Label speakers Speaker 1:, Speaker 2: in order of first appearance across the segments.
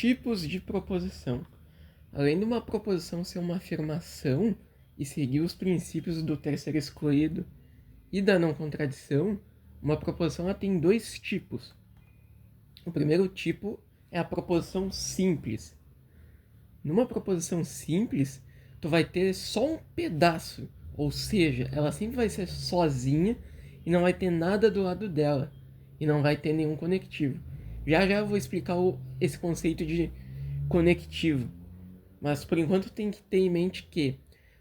Speaker 1: Tipos de proposição. Além de uma proposição ser uma afirmação e seguir os princípios do terceiro excluído e da não contradição, uma proposição ela tem dois tipos. O primeiro tipo é a proposição simples. Numa proposição simples, tu vai ter só um pedaço, ou seja, ela sempre vai ser sozinha e não vai ter nada do lado dela, e não vai ter nenhum conectivo. Já eu vou explicar esse conceito de conectivo, mas por enquanto tem que ter em mente que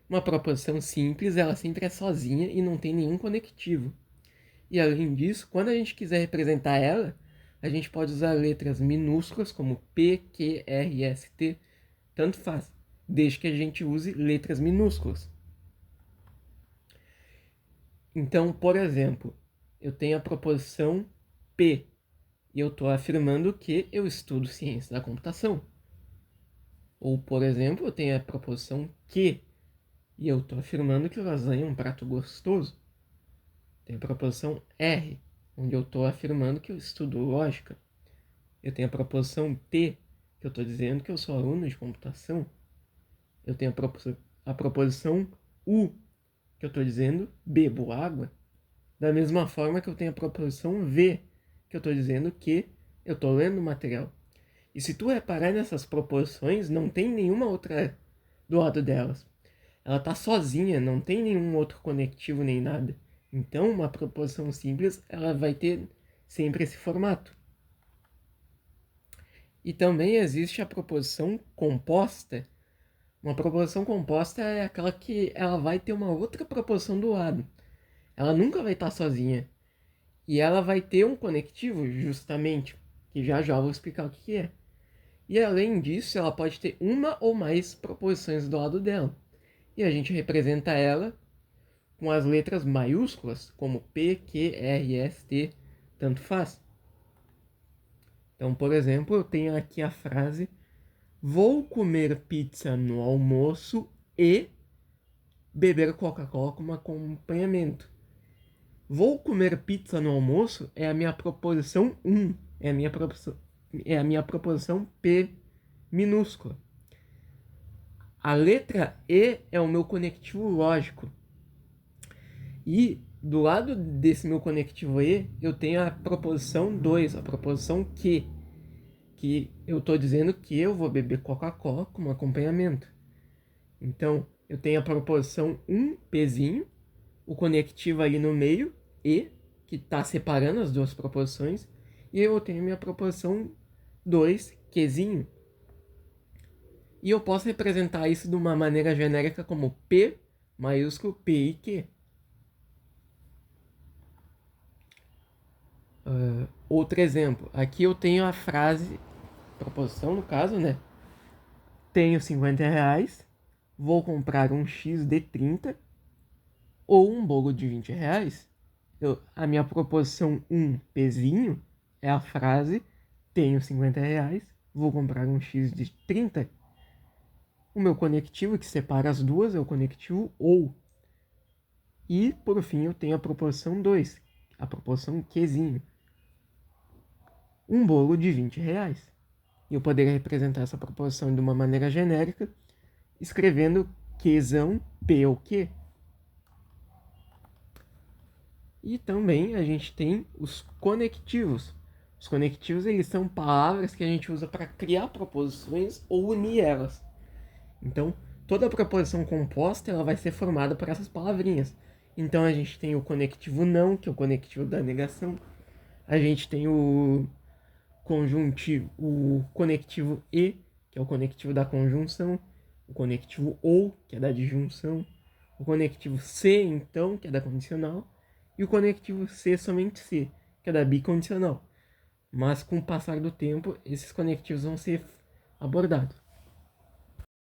Speaker 1: uma proposição simples, ela sempre é sozinha e não tem nenhum conectivo. E além disso, quando a gente quiser representar ela, a gente pode usar letras minúsculas como P, Q, R, S, T, tanto faz, desde que a gente use letras minúsculas. Então, por exemplo, eu tenho a proposição P e eu estou afirmando que eu estudo ciência da computação. Ou, por exemplo, eu tenho a proposição Q e eu estou afirmando que lasanha é um prato gostoso. Tenho a proposição R, onde eu estou afirmando que eu estudo lógica. Eu tenho a proposição T, que eu estou dizendo que eu sou aluno de computação. Eu tenho a proposição U, que eu estou dizendo bebo água. Da mesma forma que eu tenho a proposição V, que eu estou dizendo que eu estou lendo o material. E se tu reparar nessas proposições, não tem nenhuma outra do lado delas. Ela está sozinha, não tem nenhum outro conectivo nem nada. Então, uma proposição simples, ela vai ter sempre esse formato. E também existe a proposição composta. Uma proposição composta é aquela que ela vai ter uma outra proposição do lado. Ela nunca vai estar sozinha. E ela vai ter um conectivo, justamente, que já eu vou explicar o que é. E além disso, ela pode ter uma ou mais proposições do lado dela. E a gente representa ela com as letras maiúsculas, como P, Q, R, S, T, tanto faz. Então, por exemplo, eu tenho aqui a frase: vou comer pizza no almoço e beber Coca-Cola como acompanhamento. Vou comer pizza no almoço é a minha proposição 1, é a minha proposição P minúscula. A letra E é o meu conectivo lógico. E do lado desse meu conectivo E, eu tenho a proposição 2, a proposição que eu estou dizendo que eu vou beber Coca-Cola como acompanhamento. Então, eu tenho a proposição 1, Pzinho, o conectivo ali no meio, E, que está separando as duas proposições, e eu tenho a minha proposição 2, Qzinho. E eu posso representar isso de uma maneira genérica como P maiúsculo, P e Q. Outro exemplo, aqui eu tenho a frase, proposição no caso, né? Tenho 50 reais, vou comprar um X de 30 ou um bolo de 20 reais. A minha proposição 1, Pzinho, é a frase tenho 50 reais, vou comprar um X de 30. O meu conectivo que separa as duas é o conectivo OU. E, por fim, eu tenho a proposição 2, a proposição Qzinho. Um bolo de 20 reais. E eu poderia representar essa proposição de uma maneira genérica, escrevendo Qzão, P ou Q. E também a gente tem os conectivos. Os conectivos, eles são palavras que a gente usa para criar proposições ou unir elas. Então, toda proposição composta ela vai ser formada por essas palavrinhas. Então, a gente tem o conectivo não, que é o conectivo da negação. A gente tem o conectivo e, que é o conectivo da conjunção. O conectivo ou, que é da disjunção. O conectivo se, então, que é da condicional. E o conectivo se somente se, que é da bicondicional. Mas com o passar do tempo, esses conectivos vão ser abordados.